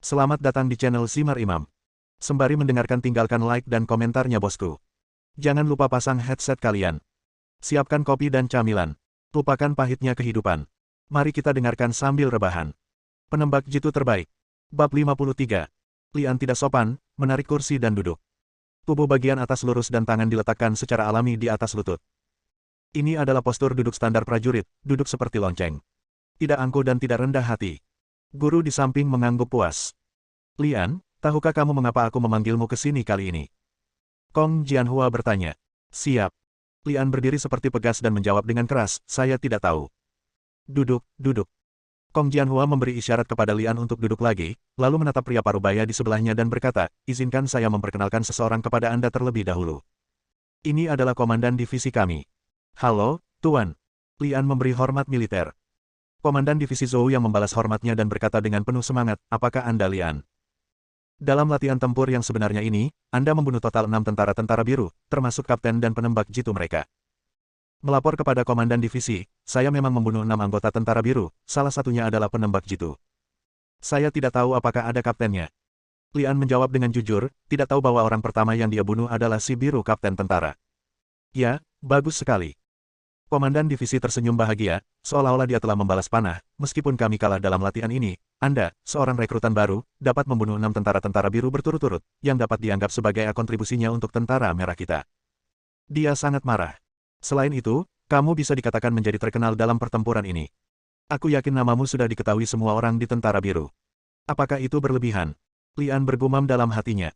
Selamat datang di channel Simar Imam. Sembari mendengarkan tinggalkan like dan komentarnya bosku. Jangan lupa pasang headset kalian. Siapkan kopi dan camilan. Lupakan pahitnya kehidupan. Mari kita dengarkan sambil rebahan. Penembak jitu terbaik. Bab 53. Lian tidak sopan, menarik kursi dan duduk. Tubuh bagian atas lurus dan tangan diletakkan secara alami di atas lutut. Ini adalah postur duduk standar prajurit, duduk seperti lonceng. Tidak angkuh dan tidak rendah hati. Guru di samping mengangguk puas. Lian, tahukah kamu mengapa aku memanggilmu ke sini kali ini? Kong Jianhua bertanya. Siap. Lian berdiri seperti pegas dan menjawab dengan keras, saya tidak tahu. Duduk, duduk. Kong Jianhua memberi isyarat kepada Lian untuk duduk lagi, lalu menatap pria parubaya di sebelahnya dan berkata, izinkan saya memperkenalkan seseorang kepada Anda terlebih dahulu. Ini adalah komandan divisi kami. Halo, Tuan. Lian memberi hormat militer. Komandan divisi Zhou yang membalas hormatnya dan berkata dengan penuh semangat, apakah Anda Lian? Dalam latihan tempur yang sebenarnya ini, Anda membunuh total 6 tentara-tentara biru, termasuk kapten dan penembak jitu mereka. Melapor kepada komandan divisi, saya memang membunuh 6 anggota tentara biru, salah satunya adalah penembak jitu. Saya tidak tahu apakah ada kaptennya. Lian menjawab dengan jujur, tidak tahu bahwa orang pertama yang dia bunuh adalah si biru kapten tentara. Ya, bagus sekali. Komandan divisi tersenyum bahagia, seolah-olah dia telah membalas panah, meskipun kami kalah dalam latihan ini, Anda, seorang rekrutan baru, dapat membunuh 6 tentara-tentara biru berturut-turut, yang dapat dianggap sebagai kontribusinya untuk tentara merah kita. Dia sangat marah. Selain itu, kamu bisa dikatakan menjadi terkenal dalam pertempuran ini. Aku yakin namamu sudah diketahui semua orang di tentara biru. Apakah itu berlebihan? Lian bergumam dalam hatinya.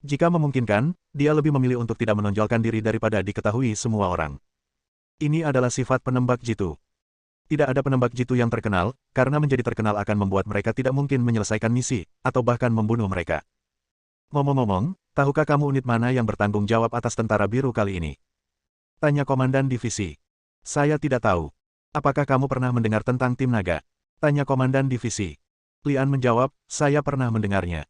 Jika memungkinkan, dia lebih memilih untuk tidak menonjolkan diri daripada diketahui semua orang. Ini adalah sifat penembak jitu. Tidak ada penembak jitu yang terkenal, karena menjadi terkenal akan membuat mereka tidak mungkin menyelesaikan misi, atau bahkan membunuh mereka. Ngomong-ngomong, tahukah kamu unit mana yang bertanggung jawab atas tentara biru kali ini? Tanya komandan divisi. Saya tidak tahu. Apakah kamu pernah mendengar tentang tim naga? Tanya komandan divisi. Lian menjawab, saya pernah mendengarnya.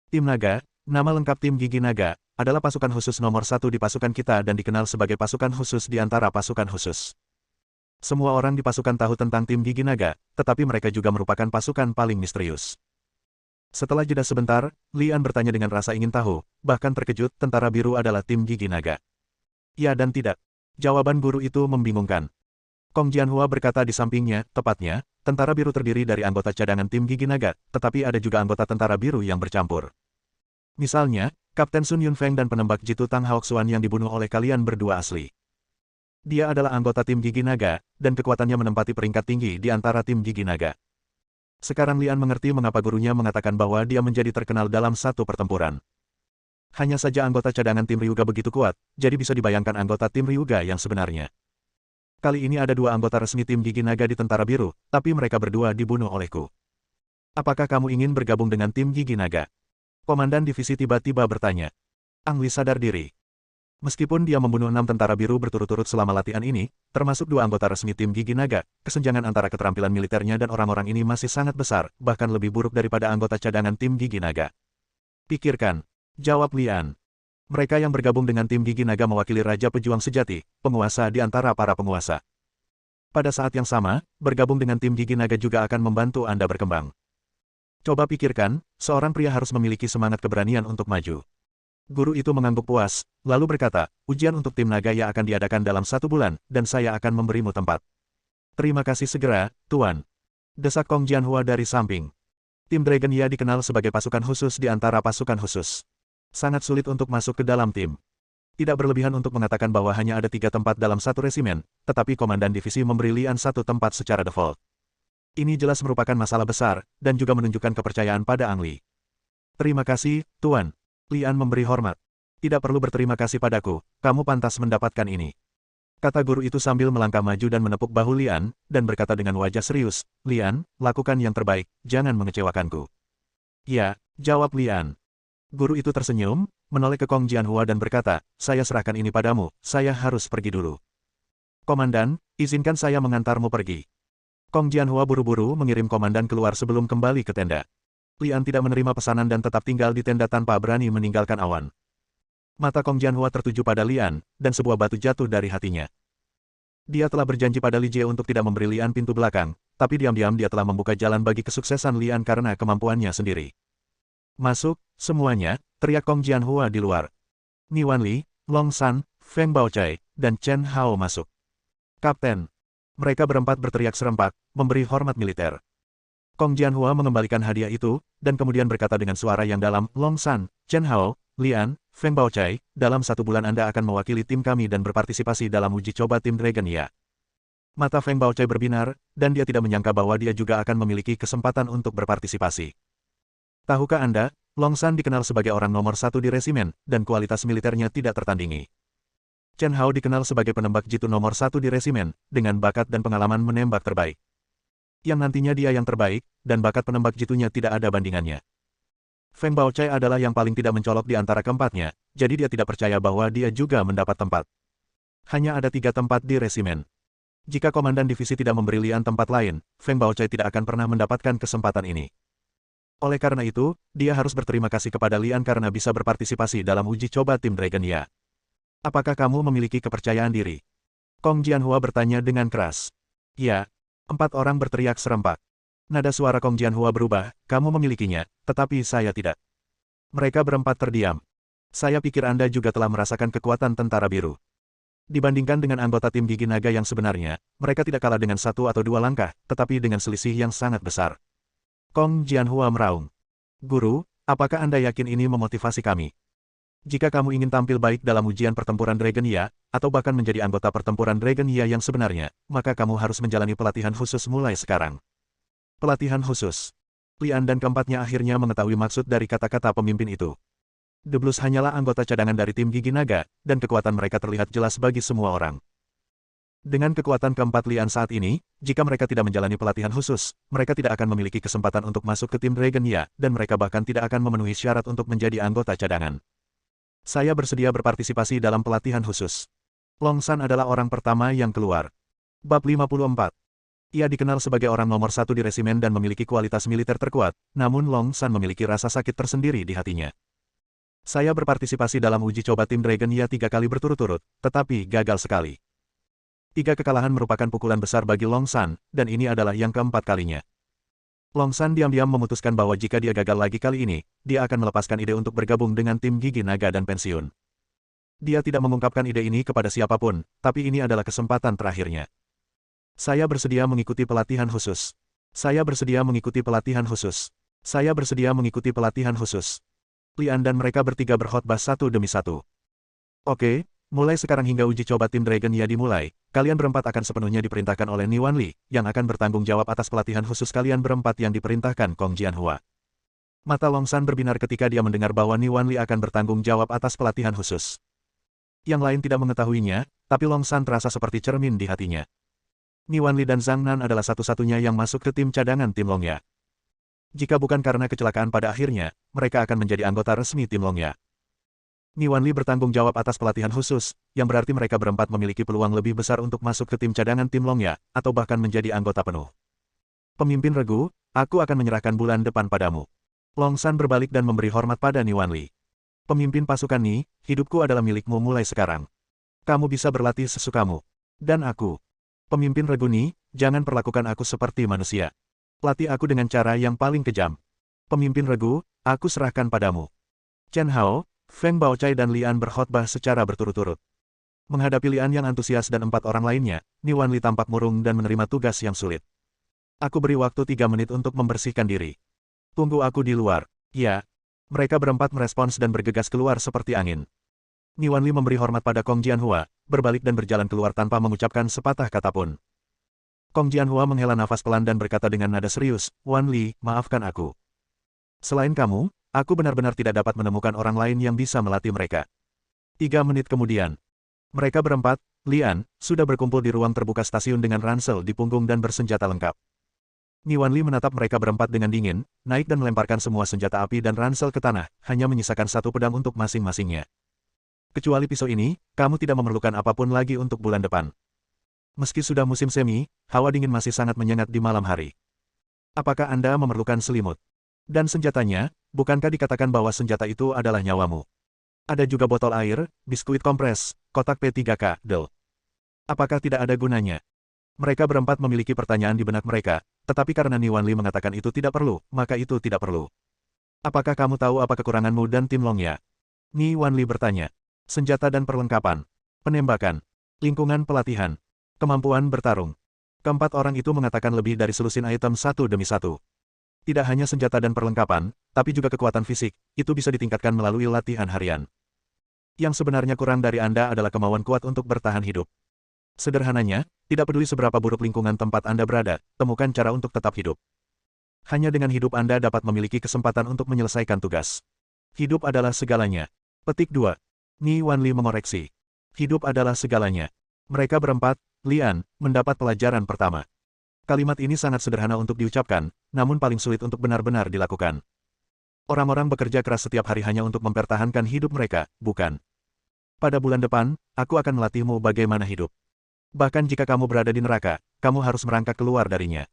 Tim naga, nama lengkap tim gigi naga, adalah pasukan khusus nomor 1 di pasukan kita dan dikenal sebagai pasukan khusus di antara pasukan khusus. Semua orang di pasukan tahu tentang tim gigi naga, tetapi mereka juga merupakan pasukan paling misterius. Setelah jeda sebentar, Lian bertanya dengan rasa ingin tahu, bahkan terkejut, tentara biru adalah tim gigi naga. Ya dan tidak. Jawaban guru itu membingungkan. Kong Jianhua berkata di sampingnya, tepatnya, tentara biru terdiri dari anggota cadangan tim gigi naga, tetapi ada juga anggota tentara biru yang bercampur. Misalnya, Kapten Sun Yunfeng dan penembak jitu Tang Haoxuan yang dibunuh oleh kalian berdua asli. Dia adalah anggota tim gigi naga, dan kekuatannya menempati peringkat tinggi di antara tim gigi naga. Sekarang Lian mengerti mengapa gurunya mengatakan bahwa dia menjadi terkenal dalam satu pertempuran. Hanya saja anggota cadangan tim Ryuga begitu kuat, jadi bisa dibayangkan anggota tim Ryuga yang sebenarnya. Kali ini ada 2 anggota resmi tim gigi naga di tentara biru, tapi mereka berdua dibunuh olehku. Apakah kamu ingin bergabung dengan tim gigi naga? Komandan divisi tiba-tiba bertanya. Ang Li sadar diri. Meskipun dia membunuh 6 tentara biru berturut-turut selama latihan ini, termasuk 2 anggota resmi tim gigi naga, kesenjangan antara keterampilan militernya dan orang-orang ini masih sangat besar, bahkan lebih buruk daripada anggota cadangan tim gigi naga. Pikirkan. Jawab Lian. Mereka yang bergabung dengan tim gigi naga mewakili Raja Pejuang Sejati, penguasa di antara para penguasa. Pada saat yang sama, bergabung dengan tim gigi naga juga akan membantu Anda berkembang. Coba pikirkan, seorang pria harus memiliki semangat keberanian untuk maju. Guru itu mengangguk puas, lalu berkata, ujian untuk tim naga yang akan diadakan dalam 1 bulan, dan saya akan memberimu tempat. Terima kasih segera, Tuan. Desak Kong Jianhua dari samping. Tim Dragon Ya dikenal sebagai pasukan khusus di antara pasukan khusus. Sangat sulit untuk masuk ke dalam tim. Tidak berlebihan untuk mengatakan bahwa hanya ada 3 tempat dalam satu resimen, tetapi komandan divisi memberi Lian 1 tempat secara default. Ini jelas merupakan masalah besar, dan juga menunjukkan kepercayaan pada Ang Li. Terima kasih, Tuan. Lian memberi hormat. Tidak perlu berterima kasih padaku, kamu pantas mendapatkan ini. Kata guru itu sambil melangkah maju dan menepuk bahu Lian, dan berkata dengan wajah serius, Lian, lakukan yang terbaik, jangan mengecewakanku. Ya, jawab Lian. Guru itu tersenyum, menoleh ke Kong Jianhua dan berkata, saya serahkan ini padamu, saya harus pergi dulu. Komandan, izinkan saya mengantarmu pergi. Kong Jianhua buru-buru mengirim komandan keluar sebelum kembali ke tenda. Lian tidak menerima pesanan dan tetap tinggal di tenda tanpa berani meninggalkan awan. Mata Kong Jianhua tertuju pada Lian, dan sebuah batu jatuh dari hatinya. Dia telah berjanji pada Li Jie untuk tidak memberi Lian pintu belakang, tapi diam-diam dia telah membuka jalan bagi kesuksesan Lian karena kemampuannya sendiri. Masuk, semuanya, teriak Kong Jianhua di luar. Niwan Li, Long San, Feng Baochai, dan Chen Hao masuk. Kapten. Mereka berempat berteriak serempak, memberi hormat militer. Kong Jianhua mengembalikan hadiah itu, dan kemudian berkata dengan suara yang dalam, Long San, Chen Hao, Lian, Feng Baochai, dalam 1 bulan Anda akan mewakili tim kami dan berpartisipasi dalam uji coba tim Dragon Ya. Mata Feng Baochai berbinar, dan dia tidak menyangka bahwa dia juga akan memiliki kesempatan untuk berpartisipasi. Tahukah Anda, Long San dikenal sebagai orang nomor 1 di resimen, dan kualitas militernya tidak tertandingi. Chen Hao dikenal sebagai penembak jitu nomor 1 di resimen, dengan bakat dan pengalaman menembak terbaik. Yang nantinya dia yang terbaik, dan bakat penembak jitunya tidak ada bandingannya. Feng Baochai adalah yang paling tidak mencolok di antara keempatnya, jadi dia tidak percaya bahwa dia juga mendapat tempat. Hanya ada 3 tempat di resimen. Jika komandan divisi tidak memberi Lian tempat lain, Feng Baochai tidak akan pernah mendapatkan kesempatan ini. Oleh karena itu, dia harus berterima kasih kepada Lian karena bisa berpartisipasi dalam uji coba tim Dragon Ya. Apakah kamu memiliki kepercayaan diri? Kong Jianhua bertanya dengan keras. Ya. 4 orang berteriak serempak. Nada suara Kong Jianhua berubah, kamu memilikinya, tetapi saya tidak. Mereka berempat terdiam. Saya pikir Anda juga telah merasakan kekuatan tentara biru. Dibandingkan dengan anggota tim gigi naga yang sebenarnya, mereka tidak kalah dengan 1 atau 2 langkah, tetapi dengan selisih yang sangat besar. Kong Jianhua meraung. Guru, apakah Anda yakin ini memotivasi kami? Jika kamu ingin tampil baik dalam ujian pertempuran Dragon Ya, atau bahkan menjadi anggota pertempuran Dragon Ya yang sebenarnya, maka kamu harus menjalani pelatihan khusus mulai sekarang. Pelatihan khusus. Lian dan keempatnya akhirnya mengetahui maksud dari kata-kata pemimpin itu. The Blues hanyalah anggota cadangan dari tim gigi naga, dan kekuatan mereka terlihat jelas bagi semua orang. Dengan kekuatan keempat Lian saat ini, jika mereka tidak menjalani pelatihan khusus, mereka tidak akan memiliki kesempatan untuk masuk ke tim Dragon Ya, dan mereka bahkan tidak akan memenuhi syarat untuk menjadi anggota cadangan. Saya bersedia berpartisipasi dalam pelatihan khusus. Long San adalah orang pertama yang keluar. Bab 54. Ia dikenal sebagai orang nomor 1 di resimen dan memiliki kualitas militer terkuat, namun Long San memiliki rasa sakit tersendiri di hatinya. Saya berpartisipasi dalam uji coba tim Dragon Ya 3 kali berturut-turut, tetapi gagal sekali. 3 kekalahan merupakan pukulan besar bagi Long San, dan ini adalah yang keempat kalinya. Long San diam-diam memutuskan bahwa jika dia gagal lagi kali ini, dia akan melepaskan ide untuk bergabung dengan tim gigi naga dan pensiun. Dia tidak mengungkapkan ide ini kepada siapapun, tapi ini adalah kesempatan terakhirnya. Saya bersedia mengikuti pelatihan khusus. Saya bersedia mengikuti pelatihan khusus. Saya bersedia mengikuti pelatihan khusus. Lian dan mereka bertiga berkhotbah satu demi satu. Oke, mulai sekarang hingga uji coba tim Dragon Ya dimulai, kalian berempat akan sepenuhnya diperintahkan oleh Niwan Li, yang akan bertanggung jawab atas pelatihan khusus kalian berempat yang diperintahkan Kong Jianhua. Mata Long San berbinar ketika dia mendengar bahwa Niwan Li akan bertanggung jawab atas pelatihan khusus. Yang lain tidak mengetahuinya, tapi Long San terasa seperti cermin di hatinya. Niwan Li dan Zhang Nan adalah satu-satunya yang masuk ke tim cadangan tim Long Ya. Jika bukan karena kecelakaan pada akhirnya, mereka akan menjadi anggota resmi tim Long Ya. Niwan Li bertanggung jawab atas pelatihan khusus, yang berarti mereka berempat memiliki peluang lebih besar untuk masuk ke tim cadangan tim Long Ya, atau bahkan menjadi anggota penuh. Pemimpin regu, aku akan menyerahkan bulan depan padamu. Long San berbalik dan memberi hormat pada Niwan Li. Pemimpin pasukan Ni, hidupku adalah milikmu mulai sekarang. Kamu bisa berlatih sesukamu. Dan aku. Pemimpin regu Ni, jangan perlakukan aku seperti manusia. Latih aku dengan cara yang paling kejam. Pemimpin regu, aku serahkan padamu. Chen Hao, Feng Baochai dan Lian berkhotbah secara berturut-turut. Menghadapi Lian yang antusias dan 4 orang lainnya, Niwan Li tampak murung dan menerima tugas yang sulit. Aku beri waktu 3 menit untuk membersihkan diri. Tunggu aku di luar. Ya. Mereka berempat merespons dan bergegas keluar seperti angin. Niwan Li memberi hormat pada Kong Jianhua, berbalik dan berjalan keluar tanpa mengucapkan sepatah kata pun. Kong Jianhua menghela nafas pelan dan berkata dengan nada serius, Wan Li, maafkan aku. Selain kamu, aku benar-benar tidak dapat menemukan orang lain yang bisa melatih mereka. 3 menit kemudian, mereka berempat, Lian, sudah berkumpul di ruang terbuka stasiun dengan ransel di punggung dan bersenjata lengkap. Niwan Li menatap mereka berempat dengan dingin, naik dan melemparkan semua senjata api dan ransel ke tanah, hanya menyisakan 1 pedang untuk masing-masingnya. Kecuali pisau ini, kamu tidak memerlukan apapun lagi untuk bulan depan. Meski sudah musim semi, hawa dingin masih sangat menyengat di malam hari. Apakah Anda memerlukan selimut? Dan senjatanya, bukankah dikatakan bahwa senjata itu adalah nyawamu? Ada juga botol air, biskuit kompres, kotak P3K, Del. Apakah tidak ada gunanya? Mereka berempat memiliki pertanyaan di benak mereka, tetapi karena Niwan Li mengatakan itu tidak perlu, maka itu tidak perlu. Apakah kamu tahu apa kekuranganmu dan Tim Longya? Ni Wanli bertanya. Senjata dan perlengkapan, penembakan, lingkungan pelatihan, kemampuan bertarung. Keempat orang itu mengatakan lebih dari selusin item satu demi satu. Tidak hanya senjata dan perlengkapan, tapi juga kekuatan fisik, itu bisa ditingkatkan melalui latihan harian. Yang sebenarnya kurang dari Anda adalah kemauan kuat untuk bertahan hidup. Sederhananya, tidak peduli seberapa buruk lingkungan tempat Anda berada, temukan cara untuk tetap hidup. Hanya dengan hidup Anda dapat memiliki kesempatan untuk menyelesaikan tugas. Hidup adalah segalanya. Petik 2. Ni Wanli mengoreksi. Hidup adalah segalanya. Mereka berempat, Lian, mendapat pelajaran pertama. Kalimat ini sangat sederhana untuk diucapkan, namun paling sulit untuk benar-benar dilakukan. Orang-orang bekerja keras setiap hari hanya untuk mempertahankan hidup mereka, bukan? Pada bulan depan, aku akan melatihmu bagaimana hidup. Bahkan jika kamu berada di neraka, kamu harus merangkak keluar darinya.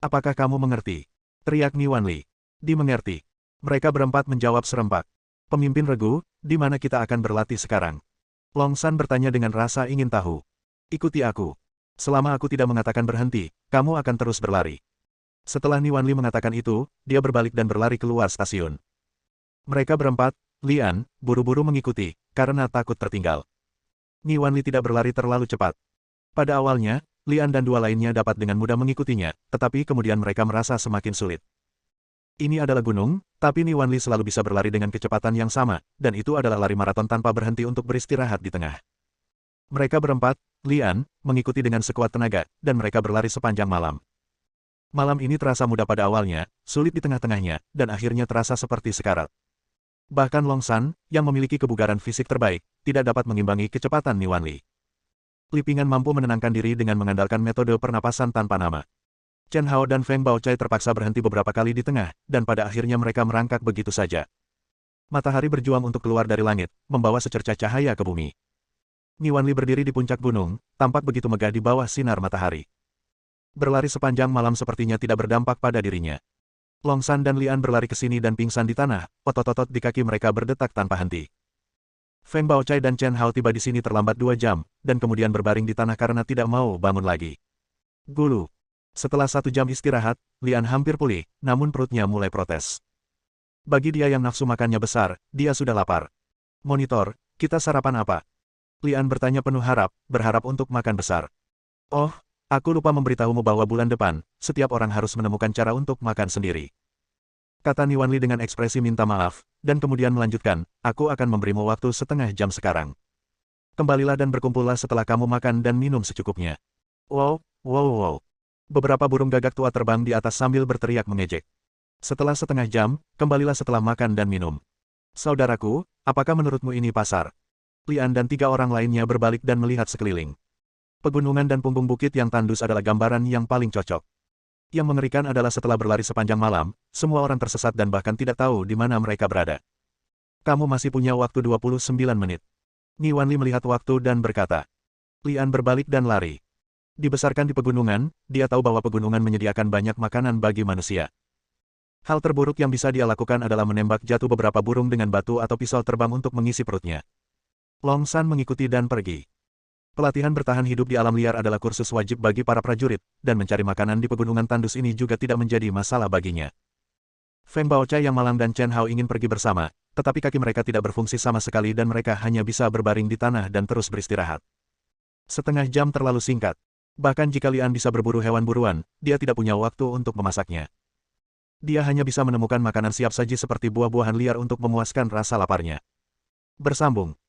Apakah kamu mengerti? Teriak Ni Wanli. Dimengerti. Mereka berempat menjawab serempak. Pemimpin regu, di mana kita akan berlatih sekarang? Long San bertanya dengan rasa ingin tahu. Ikuti aku. Selama aku tidak mengatakan berhenti, kamu akan terus berlari. Setelah Ni Wanli mengatakan itu, dia berbalik dan berlari keluar stasiun. Mereka berempat, Lian, buru-buru mengikuti, karena takut tertinggal. Ni Wanli tidak berlari terlalu cepat. Pada awalnya, Lian dan dua lainnya dapat dengan mudah mengikutinya, tetapi kemudian mereka merasa semakin sulit. Ini adalah gunung, tapi Ni Wanli selalu bisa berlari dengan kecepatan yang sama, dan itu adalah lari maraton tanpa berhenti untuk beristirahat di tengah. Mereka berempat, Lian, mengikuti dengan sekuat tenaga, dan mereka berlari sepanjang malam. Malam ini terasa mudah pada awalnya, sulit di tengah-tengahnya, dan akhirnya terasa seperti sekarat. Bahkan Long San, yang memiliki kebugaran fisik terbaik, tidak dapat mengimbangi kecepatan Ni Wanli. Li Ping'an mampu menenangkan diri dengan mengandalkan metode pernapasan tanpa nama. Chen Hao dan Feng Baochai terpaksa berhenti beberapa kali di tengah, dan pada akhirnya mereka merangkak begitu saja. Matahari berjuang untuk keluar dari langit, membawa secercah cahaya ke bumi. Ni Wanli berdiri di puncak gunung, tampak begitu megah di bawah sinar matahari. Berlari sepanjang malam sepertinya tidak berdampak pada dirinya. Long San dan Lian berlari ke sini dan pingsan di tanah, otot-otot di kaki mereka berdetak tanpa henti. Feng Baochai dan Chen Hao tiba di sini terlambat 2 jam, dan kemudian berbaring di tanah karena tidak mau bangun lagi. Gulu. Setelah 1 jam istirahat, Lian hampir pulih, namun perutnya mulai protes. Bagi dia yang nafsu makannya besar, dia sudah lapar. Monitor, kita sarapan apa? Lian bertanya penuh berharap untuk makan besar. Oh, aku lupa memberitahumu bahwa bulan depan, setiap orang harus menemukan cara untuk makan sendiri. Kata Ni Wanli dengan ekspresi minta maaf, dan kemudian melanjutkan, aku akan memberimu waktu setengah jam sekarang. Kembalilah dan berkumpullah setelah kamu makan dan minum secukupnya. Wow, wow, wow. Beberapa burung gagak tua terbang di atas sambil berteriak mengejek. Setelah setengah jam, kembalilah setelah makan dan minum. Saudaraku, apakah menurutmu ini pasar? Lian dan 3 orang lainnya berbalik dan melihat sekeliling. Pegunungan dan punggung bukit yang tandus adalah gambaran yang paling cocok. Yang mengerikan adalah setelah berlari sepanjang malam, semua orang tersesat dan bahkan tidak tahu di mana mereka berada. Kamu masih punya waktu 29 menit. Ni Wanli melihat waktu dan berkata. Lian berbalik dan lari. Dibesarkan di pegunungan, dia tahu bahwa pegunungan menyediakan banyak makanan bagi manusia. Hal terburuk yang bisa dia lakukan adalah menembak jatuh beberapa burung dengan batu atau pisau terbang untuk mengisi perutnya. Long San mengikuti dan pergi. Pelatihan bertahan hidup di alam liar adalah kursus wajib bagi para prajurit, dan mencari makanan di pegunungan tandus ini juga tidak menjadi masalah baginya. Feng Baochai yang malang dan Chen Hao ingin pergi bersama, tetapi kaki mereka tidak berfungsi sama sekali dan mereka hanya bisa berbaring di tanah dan terus beristirahat. Setengah jam terlalu singkat. Bahkan jika Lian bisa berburu hewan buruan, dia tidak punya waktu untuk memasaknya. Dia hanya bisa menemukan makanan siap saji seperti buah-buahan liar untuk memuaskan rasa laparnya. Bersambung.